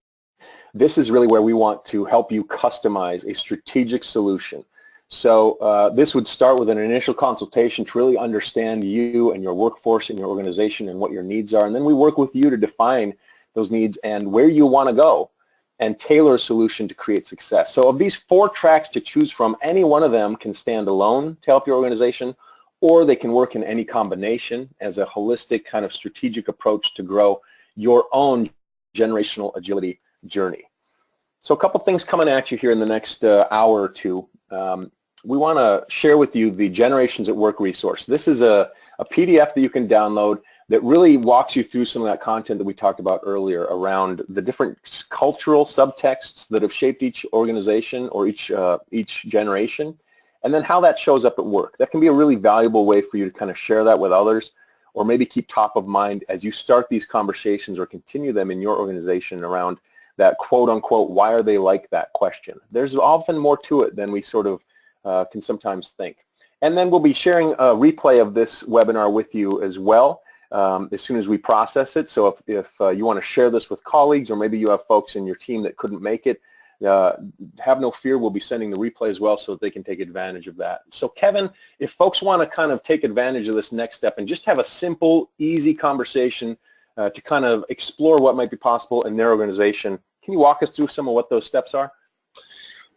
B: This is really where we want to help you customize a strategic solution. So this would start with an initial consultation to really understand you and your workforce and your organization and what your needs are. And then we work with you to define those needs and where you want to go and tailor a solution to create success. So of these 4 tracks to choose from, any one of them can stand alone to help your organization, or they can work in any combination as a holistic kind of strategic approach to grow your own generational agility journey. So a couple things coming at you here in the next hour or two. We want to share with you the Generations at Work resource. This is a PDF that you can download that really walks you through some of that content that we talked about earlier around the different cultural subtexts that have shaped each organization or each generation, and then how that shows up at work. That can be a really valuable way for you to kind of share that with others, or maybe keep top of mind as you start these conversations or continue them in your organization around that quote-unquote, why are they like that question. There's often more to it than we sort of can sometimes think. And then we'll be sharing a replay of this webinar with you as well as soon as we process it. So if you want to share this with colleagues, or maybe you have folks in your team that couldn't make it, have no fear, we'll be sending the replay as well so that they can take advantage of that. So Kevin, if folks want to kind of take advantage of this next step and just have a simple, easy conversation to kind of explore what might be possible in their organization, can you walk us through some of what those steps are?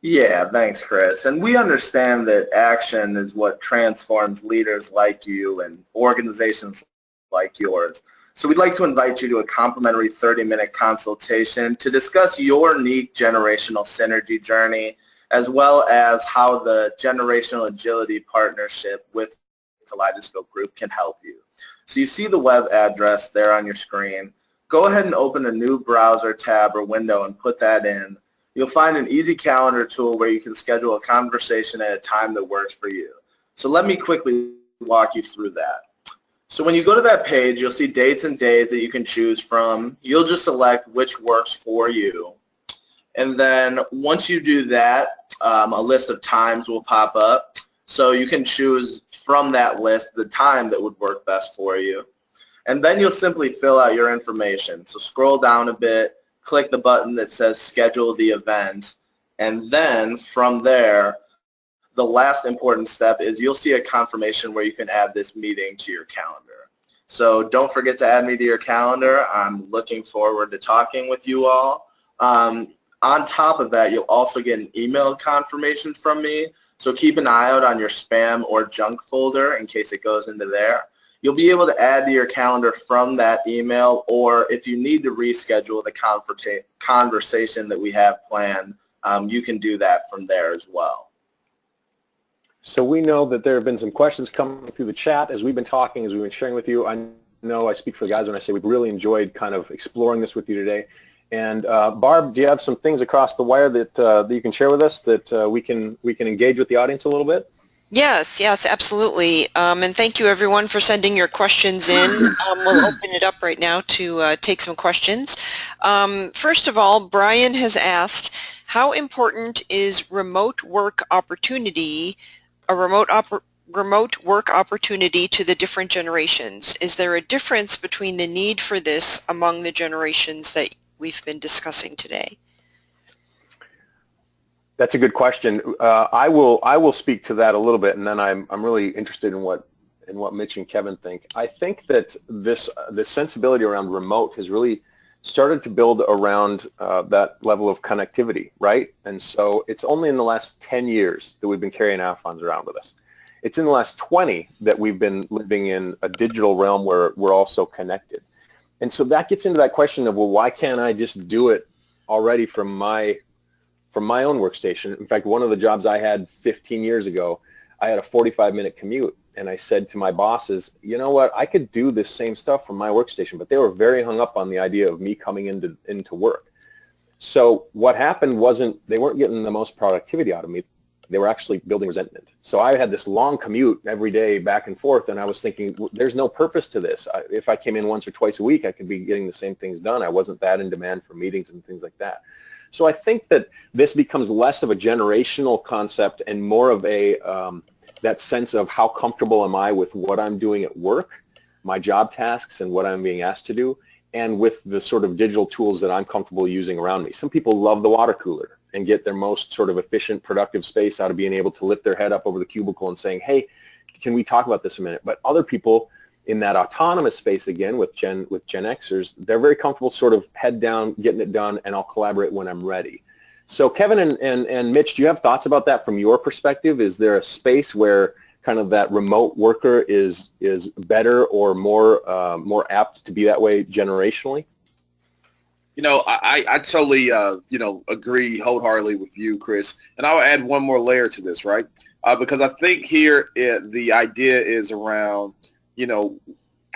D: Yeah, thanks, Chris. And we understand that action is what transforms leaders like you and organizations like yours. So we'd like to invite you to a complimentary 30-minute consultation to discuss your unique generational synergy journey, as well as how the Generational Agility Partnership with Kaleidoscope Group can help you. So you see the web address there on your screen. Go ahead and open a new browser tab or window and put that in. You'll find an easy calendar tool where you can schedule a conversation at a time that works for you. So let me quickly walk you through that. So when you go to that page, you'll see dates and days that you can choose from. You'll just select which works for you. And then once you do that, a list of times will pop up. So you can choose from that list the time that would work best for you. And then you'll simply fill out your information. So scroll down a bit, click the button that says schedule the event, and then from there, the last important step is you'll see a confirmation where you can add this meeting to your calendar. So don't forget to add me to your calendar. I'm looking forward to talking with you all. On top of that, you'll also get an email confirmation from me. So keep an eye out on your spam or junk folder in case it goes into there. You'll be able to add to your calendar from that email, or if you need to reschedule the conversation that we have planned, you can do that from there as well.
B: So we know that there have been some questions coming through the chat as we've been talking, as we've been sharing with you. I know I speak for the guys when I say we've really enjoyed kind of exploring this with you today. And Barb, do you have some things across the wire that you can share with us that we can engage with the audience a little bit?
A: Yes, absolutely. And thank you everyone for sending your questions in. We'll open it up right now to take some questions. First of all, Brian has asked, how important is remote work opportunity, remote work opportunity to the different generations? Is there a difference between the need for this among the generations that we've been discussing today?
B: That's a good question. I will speak to that a little bit, and then I'm really interested in what Mitch and Kevin think. I think that this sensibility around remote has really started to build around that level of connectivity, right? And so it's only in the last 10 years that we've been carrying iPhones around with us. It's in the last 20 that we've been living in a digital realm where we're also connected. And so that gets into that question of, well, why can't I just do it already from my own workstation? In fact, one of the jobs I had 15 years ago, I had a 45-minute commute, and I said to my bosses, you know what, I could do this same stuff from my workstation, but they were very hung up on the idea of me coming into work. So what happened wasn't, they weren't getting the most productivity out of me. they were actually building resentment. So I had this long commute every day back and forth, and I was thinking, there's no purpose to this. If I came in once or twice a week, I could be getting the same things done. I wasn't that in demand for meetings and things like that. So I think that this becomes less of a generational concept and more of a that sense of how comfortable am I with what I'm doing at work, my job tasks and what I'm being asked to do, and with the sort of digital tools that I'm comfortable using around me. Some people love the water cooler and get their most sort of efficient, productive space out of being able to lift their head up over the cubicle and saying, hey, can we talk about this a minute? But other people in that autonomous space, again, with Gen Xers, they're very comfortable sort of head down, getting it done, and I'll collaborate when I'm ready. So Kevin and Mitch, do you have thoughts about that from your perspective? Is there a space where kind of that remote worker is better or more apt to be that way generationally?
C: You know, I totally, you know, agree wholeheartedly with you, Chris. And I'll add one more layer to this, right? Because I think here the idea is around, you know,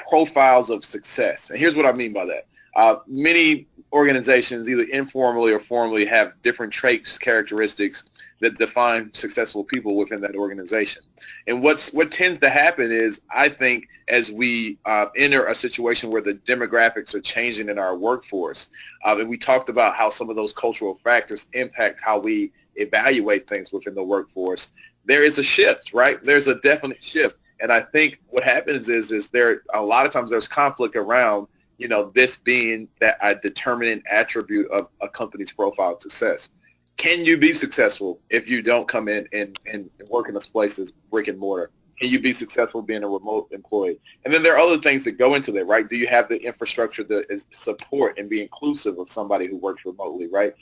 C: profiles of success. And here's what I mean by that. Many organizations, either informally or formally, have different traits, characteristics that define successful people within that organization. And what tends to happen is, I think, as we enter a situation where the demographics are changing in our workforce, and we talked about how some of those cultural factors impact how we evaluate things within the workforce, there is a shift, right? There's a definite shift. And I think what happens is there a lot of times there's conflict around, you know, this being that a determinant attribute of a company's profile of success. Can you be successful if you don't come in and work in this place as brick and mortar? Can you be successful being a remote employee? And then there are other things that go into that, right? Do you have the infrastructure to support and be inclusive of somebody who works remotely, right?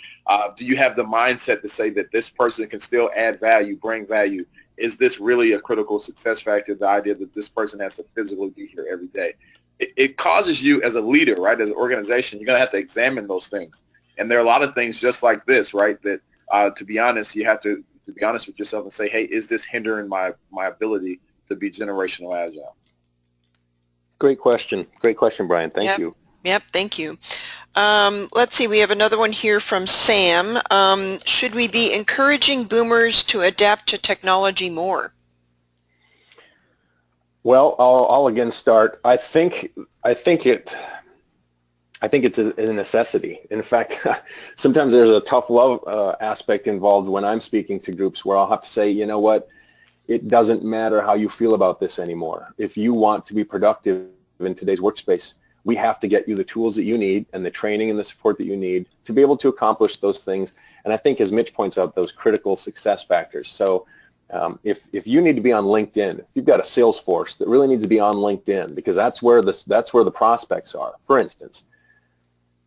C: Do you have the mindset to say that this person can still add value, bring value? Is this really a critical success factor, the idea that this person has to physically be here every day? It causes you as a leader, right, as an organization, you're going to have to examine those things. And there are a lot of things just like this, right, that to be honest, you have to be honest with yourself and say, hey, is this hindering my ability to be generational agile?
B: Great question. Great question, Brian. Thank you.
A: Yep, thank you. Let's see, we have another one here from Sam. Should we be encouraging boomers to adapt to technology more?
B: Well, I'll again start. I think it's a necessity. In fact, sometimes there's a tough love aspect involved when I'm speaking to groups where I'll have to say, you know what, it doesn't matter how you feel about this anymore. If you want to be productive in today's workspace, we have to get you the tools that you need and the training and the support that you need to be able to accomplish those things. And I think, as Mitch points out, those critical success factors. So if you need to be on LinkedIn, if you've got a sales force that really needs to be on LinkedIn because that's where the prospects are, for instance,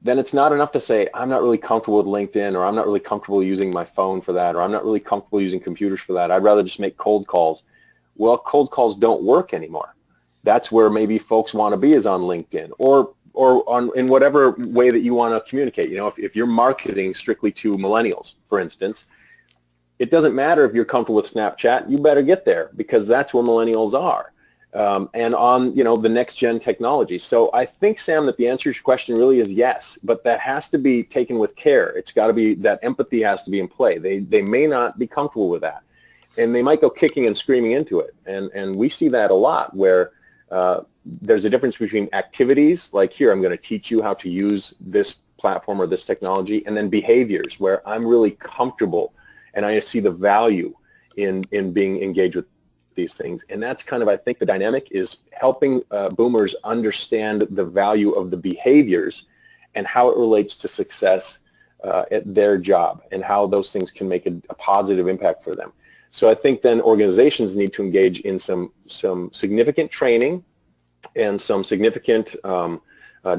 B: then it's not enough to say, I'm not really comfortable with LinkedIn, or I'm not really comfortable using my phone for that, or I'm not really comfortable using computers for that. I'd rather just make cold calls. Well, cold calls don't work anymore. That's where maybe folks want to be, is on LinkedIn or in whatever way that you want to communicate. You know, if you're marketing strictly to millennials, for instance, it doesn't matter if you're comfortable with Snapchat. You better get there because that's where millennials are, and on, you know, the next gen technology. So I think, Sam, that the answer to your question really is yes, but that has to be taken with care. It's got to be, that empathy has to be in play. They may not be comfortable with that, and they might go kicking and screaming into it. And we see that a lot where there's a difference between activities like, here, I'm going to teach you how to use this platform or this technology, and then behaviors where I'm really comfortable and I see the value in being engaged with these things. And that's kind of, I think, the dynamic is helping boomers understand the value of the behaviors and how it relates to success at their job and how those things can make a positive impact for them. So I think then organizations need to engage in some significant training and some significant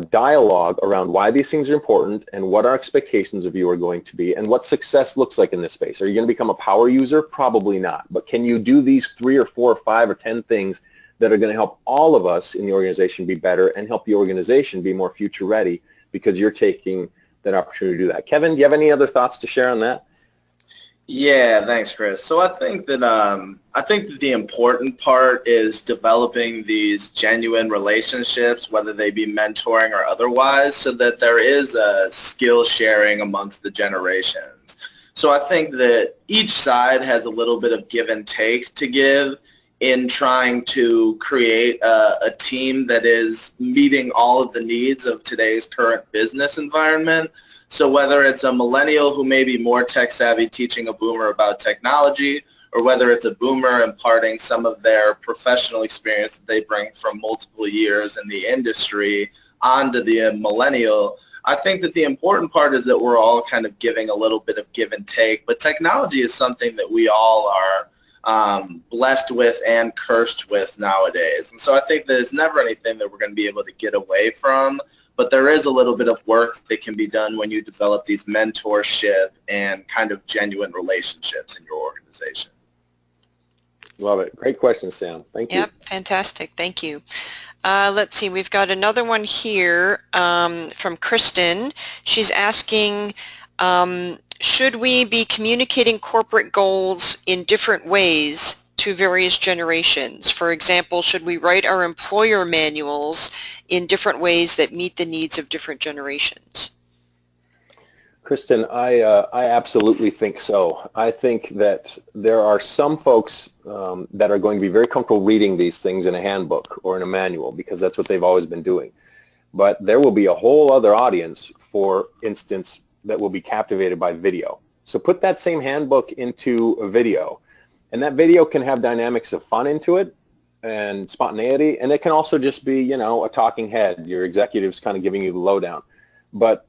B: dialogue around why these things are important and what our expectations of you are going to be and what success looks like in this space. Are you going to become a power user? Probably not. But can you do these 3 or 4 or 5 or 10 things that are going to help all of us in the organization be better and help the organization be more future ready because you're taking that opportunity to do that? Kevin, do you have any other thoughts to share on that?
D: Yeah, thanks, Chris. So I think that the important part is developing these genuine relationships, whether they be mentoring or otherwise, so that there is a skill sharing amongst the generations. So I think that each side has a little bit of give and take to give in trying to create a team that is meeting all of the needs of today's current business environment. So whether it's a millennial who may be more tech savvy teaching a boomer about technology, or whether it's a boomer imparting some of their professional experience that they bring from multiple years in the industry onto the millennial, I think that the important part is that we're all kind of giving a little bit of give and take, but technology is something that we all are blessed with and cursed with nowadays. And so I think that it's never anything that we're going to be able to get away from, but there is a little bit of work that can be done when you develop these mentorship and kind of genuine relationships in your organization.
B: Love it. Great question, Sam. Thank you.
A: Yep, fantastic. Thank you. Let's see, we've got another one here from Kristen. She's asking, should we be communicating corporate goals in different ways to various generations? For example, should we write our employer manuals in different ways that meet the needs of different generations?
B: Kristen, I absolutely think so. I think that there are some folks that are going to be very comfortable reading these things in a handbook or in a manual because that's what they've always been doing. But there will be a whole other audience, for instance, that will be captivated by video. So put that same handbook into a video, and that video can have dynamics of fun into it and spontaneity, and it can also just be, you know, a talking head. Your executive's kind of giving you the lowdown. But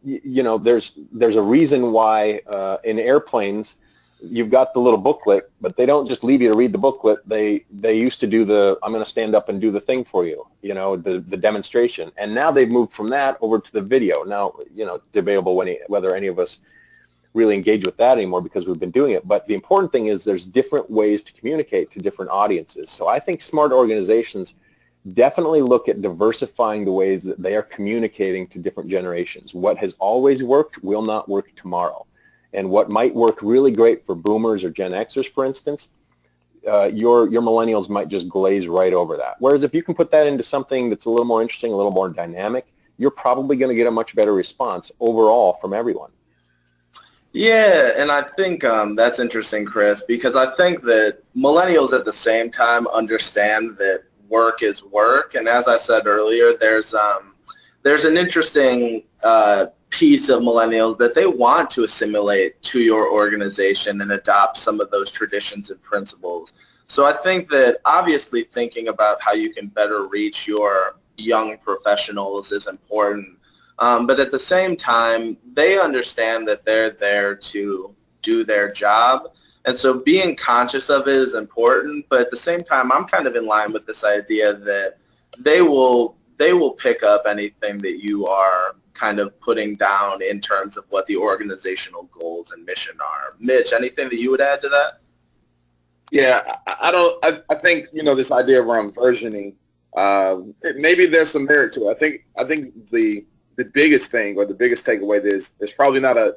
B: you know, there's a reason why in airplanes you've got the little booklet, but they don't just leave you to read the booklet. They used to do the, I'm going to stand up and do the thing for you, you know, the demonstration. And now they've moved from that over to the video. Now, you know, debatable whether any of us really engage with that anymore because we've been doing it. But the important thing is there's different ways to communicate to different audiences. So I think smart organizations definitely look at diversifying the ways that they are communicating to different generations. What has always worked will not work tomorrow. And what might work really great for boomers or Gen Xers, for instance, your millennials might just glaze right over that. Whereas if you can put that into something that's a little more interesting, a little more dynamic, you're probably going to get a much better response overall from everyone.
D: Yeah, and I think that's interesting, Chris, because I think that millennials at the same time understand that work is work, and as I said earlier, there's an interesting piece of millennials that they want to assimilate to your organization and adopt some of those traditions and principles. So I think that obviously thinking about how you can better reach your young professionals is important, but at the same time, they understand that they're there to do their job. And so being conscious of it is important, but at the same time, I'm kind of in line with this idea that they will pick up anything that you are kind of putting down in terms of what the organizational goals and mission are. Mitch, anything that you would add to that?
C: Yeah, I think, you know, this idea around versioning, maybe there's some merit to it. I think the biggest thing or the biggest takeaway is there's probably not a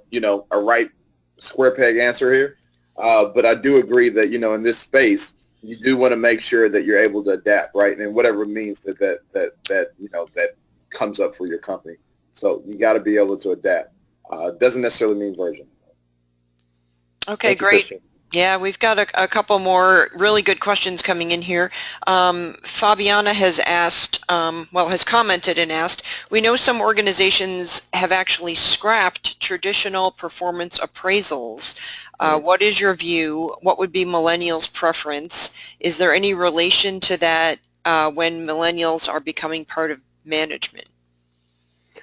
C: right square peg answer here. But I do agree that, you know, in this space, you do want to make sure that you're able to adapt, right? And whatever means that you know, that comes up for your company. So you got to be able to adapt. Doesn't necessarily mean version.
A: Okay,
B: Thank you,
A: great.
B: Christian.
A: Yeah, we've got a couple more really good questions coming in here. Fabiana has asked, has commented and asked, we know some organizations have actually scrapped traditional performance appraisals. What is your view? What would be millennials' preference? Is there any relation to that when millennials are becoming part of management?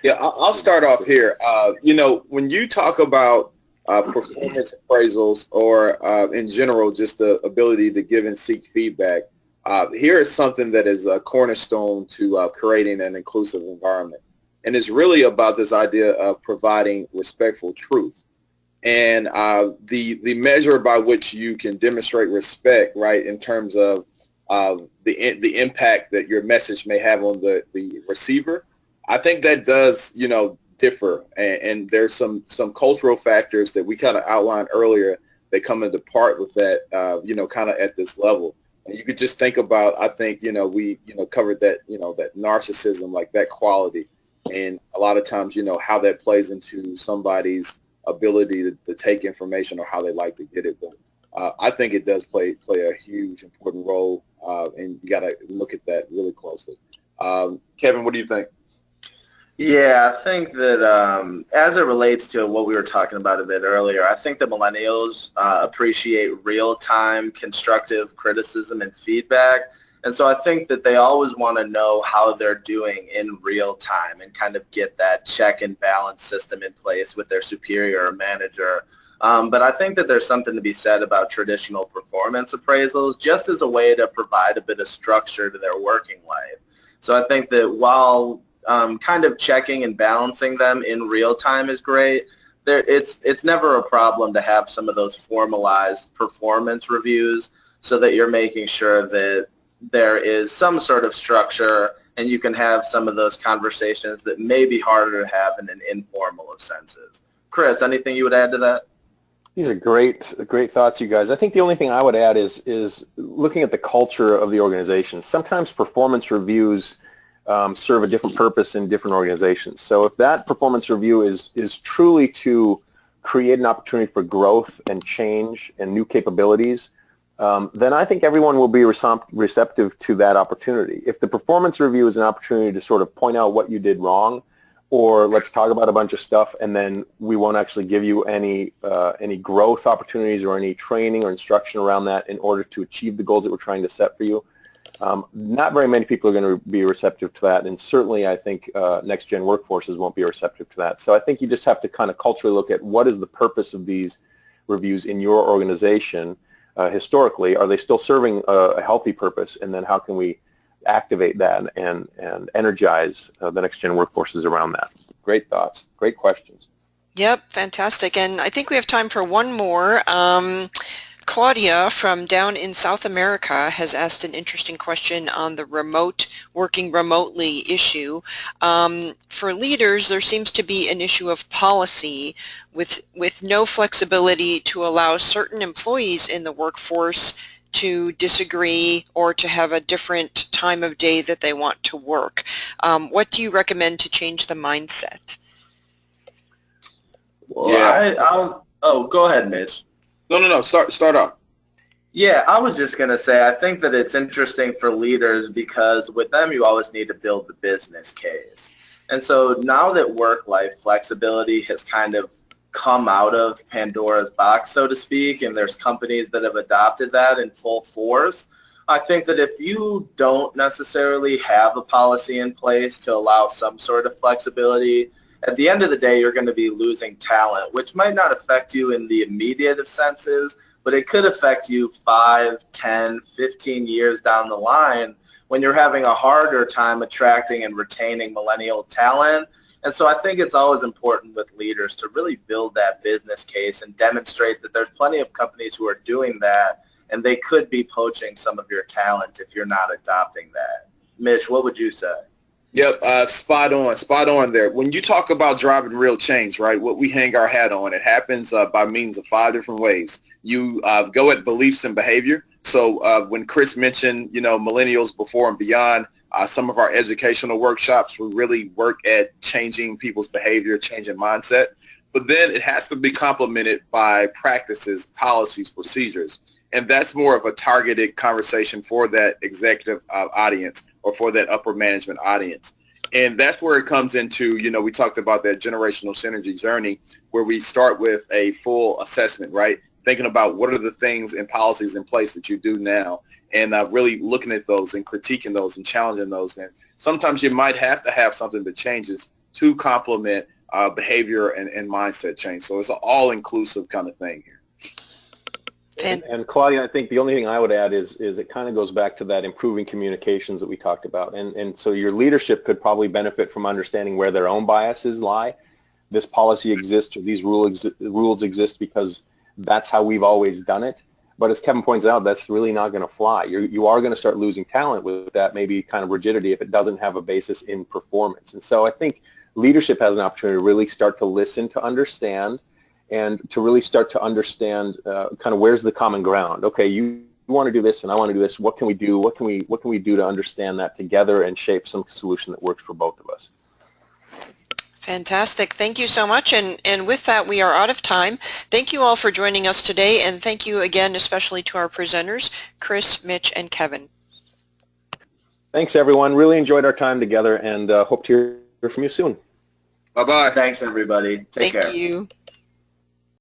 C: Yeah, I'll start off here. You know, when you talk about performance appraisals or in general just the ability to give and seek feedback, here is something that is a cornerstone to creating an inclusive environment. And it's really about this idea of providing respectful truth. And the measure by which you can demonstrate respect, right, in terms of the impact that your message may have on the receiver, I think that does, you know, differ, and there's some cultural factors that we kind of outlined earlier that come into part with that, you know, kind of at this level. And you could just think about, I think, you know, we, you know, covered that, you know, that narcissism, like that quality, and a lot of times, you know, how that plays into somebody's ability to take information or how they like to get it. But I think it does play a huge important role, and you got to look at that really closely. Kevin, what do you think?
D: Yeah, I think that as it relates to what we were talking about a bit earlier, I think that millennials appreciate real-time constructive criticism and feedback. And so I think that they always want to know how they're doing in real time and kind of get that check and balance system in place with their superior or manager. But I think that there's something to be said about traditional performance appraisals just as a way to provide a bit of structure to their working life. So I think that while kind of checking and balancing them in real time is great, it's never a problem to have some of those formalized performance reviews so that you're making sure that there is some sort of structure and you can have some of those conversations that may be harder to have in an informal of senses. Chris, anything you would add to that?
B: These are great thoughts, you guys. I think the only thing I would add is looking at the culture of the organization. Sometimes performance reviews serve a different purpose in different organizations. So if that performance review is truly to create an opportunity for growth and change and new capabilities, then I think everyone will be receptive to that opportunity. If the performance review is an opportunity to sort of point out what you did wrong, or let's talk about a bunch of stuff and then we won't actually give you any growth opportunities or any training or instruction around that in order to achieve the goals that we're trying to set for you, not very many people are going to be receptive to that, and certainly I think next-gen workforces won't be receptive to that. So I think you just have to kind of culturally look at what is the purpose of these reviews in your organization historically. Are they still serving a healthy purpose, and then how can we activate that and energize the next-gen workforces around that? Great thoughts, great questions.
A: Yep, fantastic. And I think we have time for one more. Claudia from down in South America has asked an interesting question on the working remotely issue. For leaders, there seems to be an issue of policy with no flexibility to allow certain employees in the workforce to disagree or to have a different time of day that they want to work. What do you recommend to change the mindset?
D: Well, yeah. Oh, go ahead, Mitch.
C: No. Start off.
D: Yeah, I was just going to say, I think that it's interesting for leaders because with them, you always need to build the business case. And so now that work-life flexibility has kind of come out of Pandora's box, so to speak, and there's companies that have adopted that in full force, I think that if you don't necessarily have a policy in place to allow some sort of flexibility, at the end of the day, you're going to be losing talent, which might not affect you in the immediate of senses, but it could affect you 5, 10, 15 years down the line when you're having a harder time attracting and retaining millennial talent. And so I think it's always important with leaders to really build that business case and demonstrate that there's plenty of companies who are doing that, and they could be poaching some of your talent if you're not adopting that. Mitch, what would you say?
C: Yep, spot on there. When you talk about driving real change, right, what we hang our hat on, it happens by means of 5 different ways. You go at beliefs and behavior. So when Chris mentioned, millennials before and beyond, some of our educational workshops, we really work at changing people's behavior, changing mindset. But then it has to be complemented by practices, policies, procedures. And that's more of a targeted conversation for that executive audience or for that upper management audience. And that's where it comes into, we talked about that generational synergy journey where we start with a full assessment, right? Thinking about what are the things and policies in place that you do now, and really looking at those and critiquing those and challenging those. And sometimes you might have to have something that changes to complement behavior and mindset change. So it's an all-inclusive kind of thing here.
B: And Claudia, I think the only thing I would add is it kind of goes back to that improving communications that we talked about. And so your leadership could probably benefit from understanding where their own biases lie. This policy exists or these rules exist because that's how we've always done it. But as Kevin points out, that's really not going to fly. You are going to start losing talent with that maybe kind of rigidity if it doesn't have a basis in performance. And so I think leadership has an opportunity to really start to listen, to understand, and to really start to understand kind of where's the common ground. Okay, you want to do this and I want to do this. What can we do? What can we do to understand that together and shape some solution that works for both of us?
A: Fantastic. Thank you so much. And with that, we are out of time. Thank you all for joining us today. And thank you again, especially to our presenters, Chris, Mitch, and Kevin.
B: Thanks, everyone. Really enjoyed our time together and hope to hear from you soon.
C: Bye-bye.
D: Thanks, everybody. Take care.
A: Thank you.